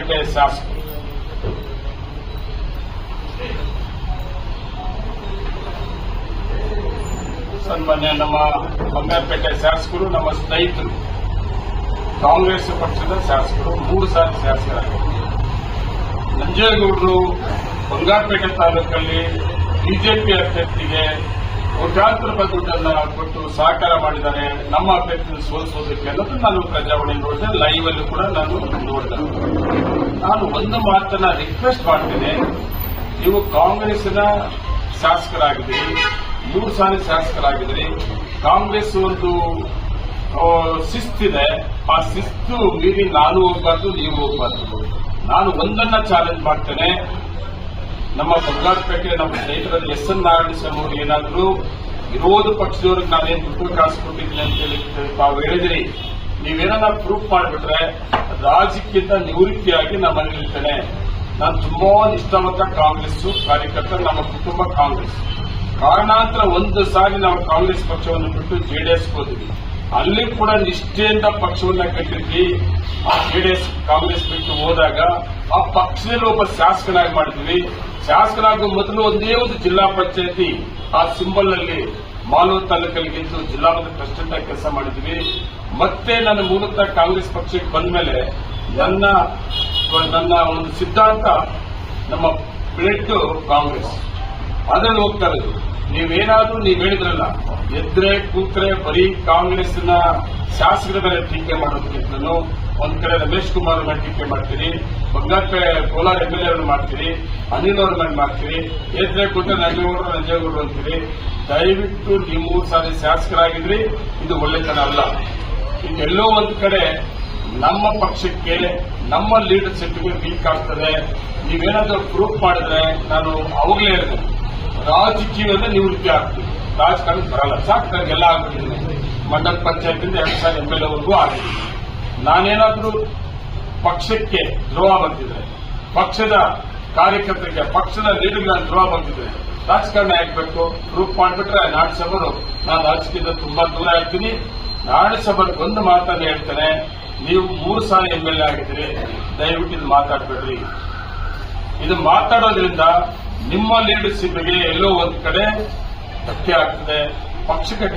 ಬಂಗಾರಪೇಟೆ ಶಾಸಕರು ಸನ್ಮಾನ್ಯ ನಮ್ಮ ಬಂಗಾರಪೇಟೆ ಶಾಸಕರು ನಮ್ಮ ಸ್ನೇಹಿತರು ಕಾಂಗ್ರೆಸ್ ಪಕ್ಷದ ಶಾಸಕರು 3 ಸಾರಿ ಶಾಸಕರಾಗಿದ್ದಾರೆ. ನಂಜೇಗೌಡರು ಬಂಗಾರಪೇಟೆ ತಾಲೂಕಲ್ಲಿ ಬಿಜೆಪಿ ಅಭ್ಯರ್ಥಿಗೆ ಕೋಟ್ಯಾಂತರ ರೂಪಾಯಿ ದುಡ್ಡನ್ನು ಕೊಟ್ಟು ಸಹಕಾರ ಮಾಡಿದ್ದಾರೆ. ನಮ್ಮ ಅಭ್ಯರ್ಥಿಯನ್ನು ಸೋಲಿಸೋದಕ್ಕೆ ಅನ್ನೋದು ನಾನು ಪ್ರಜಾವಾಣಿ ನೋಡಿದೆ, ಲೈವ್ ಅಲ್ಲಿ ಕೂಡ ನಾನು ನೋಡಿದೆ. ನಾನು ಒಂದು ಮಾತನ್ನ ರಿಕ್ವೆಸ್ಟ್ ಮಾಡ್ತೇನೆ, ನೀವು ಕಾಂಗ್ರೆಸ್ನ ಶಾಸಕರಾಗಿದ್ದೀರಿ, 3 ಸಾರಿ ಶಾಸಕರಾಗಿದ್ದೀರಿ. ಕಾಂಗ್ರೆಸ್ ಒಂದು ಶಿಸ್ತಿದೆ, ಆ ಶಿಸ್ತು ಮೀರಿ ನಾನು ಹೋಗಬಾರ್ದು, ನೀವು ಹೋಗಬಾರ್ದು. ನಾನು ಒಂದನ್ನ ಚಾಲೆಂಜ್ ಮಾಡ್ತೇನೆ, ನಮ್ಮ ಬಂಗಾರಪೇಟೆ ನಮ್ಮ ಸ್ನೇಹಿತರಲ್ಲಿ ಎಸ್ ಎನ್ ನಾರಾಯಣ ಸ್ವಾಮಿ ಅವರು ಏನಾದರೂ ವಿರೋಧ ಪಕ್ಷದವ್ರಿಗೆ ನಾನೇನು ದುಡ್ಡು ಕಾಸು ಕೊಟ್ಟಿದ್ದೀನಿ ಅಂತ ಹೇಳಿ ತಾವು ಹೇಳಿದ್ರಿ, ನೀವೇನ ಪ್ರೂಫ್ ಮಾಡಿಬಿಟ್ರೆ ರಾಜಕೀಯದಿಂದ ನಿವೃತ್ತಿಯಾಗಿ ನಾನು ಮನೆಯಲ್ಲಿರ್ತೇನೆ. ನಾನು ತುಂಬಾ ನಿಷ್ಠಾವಂತ ಕಾಂಗ್ರೆಸ್ ಕಾರ್ಯಕರ್ತ, ನಮ್ಮ ಕುಟುಂಬ ಕಾಂಗ್ರೆಸ್. ಕಾರಣಾಂತರ ಒಂದು ಸಾರಿ ನಾವು ಕಾಂಗ್ರೆಸ್ ಪಕ್ಷವನ್ನು ಬಿಟ್ಟು ಜೆಡಿಎಸ್ ಹೋದ್ವಿ, ಅಲ್ಲಿ ಕೂಡ ನಿಷ್ಠೆಯಿಂದ ಪಕ್ಷವನ್ನ ಕಟ್ಟಿದ್ವಿ. ಆ ಜೆಡಿಎಸ್ ಕಾಂಗ್ರೆಸ್ ಬಿಟ್ಟು ಹೋದಾಗ ಆ ಪಕ್ಷದಲ್ಲಿ ಒಬ್ಬ ಶಾಸಕನಾಗಿ ಮಾಡಿದ್ವಿ. ಶಾಸಕನಾಗುವ ಮೊದಲು ಒಂದೇ ಒಂದು ಜಿಲ್ಲಾ ಪಂಚಾಯತಿ ಆ ಸಿಂಬಲ್ ನಲ್ಲಿ ಮಾಲೂರು ತಾಲೂಕಲ್ಲಿ ಗೆದ್ದು ಜಿಲ್ಲಾ ಮಟ್ಟದ ಪ್ರೆಸಿಡೆಂಟ್ ಆಗಿ ಕೆಲಸ ಮಾಡಿದ್ವಿ. ಮತ್ತೆ ನನ್ನ ಮೂಲತಃ ಕಾಂಗ್ರೆಸ್ ಪಕ್ಷಕ್ಕೆ ಬಂದ ಮೇಲೆ ನನ್ನ ಒಂದು ಸಿದ್ಧಾಂತ ನಮ್ಮ ಬ್ಲಡ್ ಕಾಂಗ್ರೆಸ್ ಅದರಲ್ಲಿ ಹೋಗ್ತಾ ಇರೋದು. ನೀವೇನಾದ್ರೂ ನೀವು ಹೇಳಿದ್ರಲ್ಲ, ಎದ್ರೆ ಕೂತ್ರೆ ಬರೀ ಕಾಂಗ್ರೆಸ್ನ ಶಾಸಕರ ಮೇಲೆ ಟೀಕೆ ಮಾಡೋದಕ್ಕಿಂತಲೂ ಒಂದ್ ಕಡೆ ರಮೇಶ್ ಕುಮಾರ್ ಮೇಲೆ ಟೀಕೆ ಮಾಡ್ತೀರಿ, ಬಂಗಾರಪೇಟೆ ಕೋಲಾರ MLA ಅವ್ರನ್ನ ಮಾಡ್ತೀರಿ, ಅನಿಲ್ ಅವ್ರ ಮೇಲೆ ಮಾಡ್ತೀರಿ, ಎದ್ರೆ ಕೂತ್ರೆ ನಂಜೇಗೌಡರು ಅಂತೀರಿ. ದಯವಿಟ್ಟು ನೀವು 3 ಸಾರಿ ಶಾಸಕರಾಗಿದ್ರಿ, ಇದು ಒಳ್ಳೆತನ ಅಲ್ಲ. ಇದೆಲ್ಲೋ ಒಂದ್ ಕಡೆ ನಮ್ಮ ಪಕ್ಷಕ್ಕೆ ನಮ್ಮ ಲೀಡರ್ಶಿಪ್ಗೆ ವೀಕ್ ಆಗ್ತದೆ. ನೀವೇನಾದ್ರೂ ಪ್ರೂಫ್ ಮಾಡಿದ್ರೆ ನಾನು ಅವಾಗಲೇ ಹೇಳಿದೆ, ರಾಜಕೀಯದಿಂದ ನಿವೃತ್ತಿ ಆಗ್ತೀವಿ, ರಾಜಕಾರಣಕ್ಕೆ ಬರಲ್ಲ. ಸಾಕು, ಎಲ್ಲ ಆಗ್ಬಿಟ್ಟಿದ್ದೀನಿ. ಮಂಡಲ ಪಂಚಾಯತಿಂದ 2 ಸಾರಿ MLA ವರೆಗೂ ಆಗಿದ್ದೀನಿ. ನಾನೇನಾದ್ರೂ ಪಕ್ಷಕ್ಕೆ ದ್ರೋಹ ಬಂದಿದ್ರೆ, ಪಕ್ಷದ ಕಾರ್ಯಕರ್ತರಿಗೆ, ಪಕ್ಷದ ಲೀಡರ್ಗೆ ದ್ರೋಹ ಬಂದಿದ್ರೆ ರಾಜಕಾರಣ ಆಗ್ಬೇಕು. ಪ್ರೂಫ್ ಮಾಡಿಬಿಟ್ರೆ ನಾಡು ಸಭರು ನಾನು ರಾಜಕೀಯದಿಂದ ತುಂಬಾ ದೂರ ಆಗ್ತೀನಿ. ನಾಡು ಸಭೆಗೆ ಒಂದು ಮಾತನ್ನು ಹೇಳ್ತೇನೆ, ನೀವು 3 ಸಾರಿ MLA ಆಗಿದ್ದೀರಿ, ದಯವಿಟ್ಟು ಇದು ಮಾತಾಡಬೇಡ್ರಿ. ಇದು ಮಾತಾಡೋದ್ರಿಂದ ನಿಮ್ಮ ಲೀಡರ್ಶಿಪ್ಗೆ ಎಲ್ಲೋ ಒಂದ್ ಕಡೆ ಧಕ್ಕೆ ಆಗ್ತದೆ, ಪಕ್ಷಕ್ಕೆ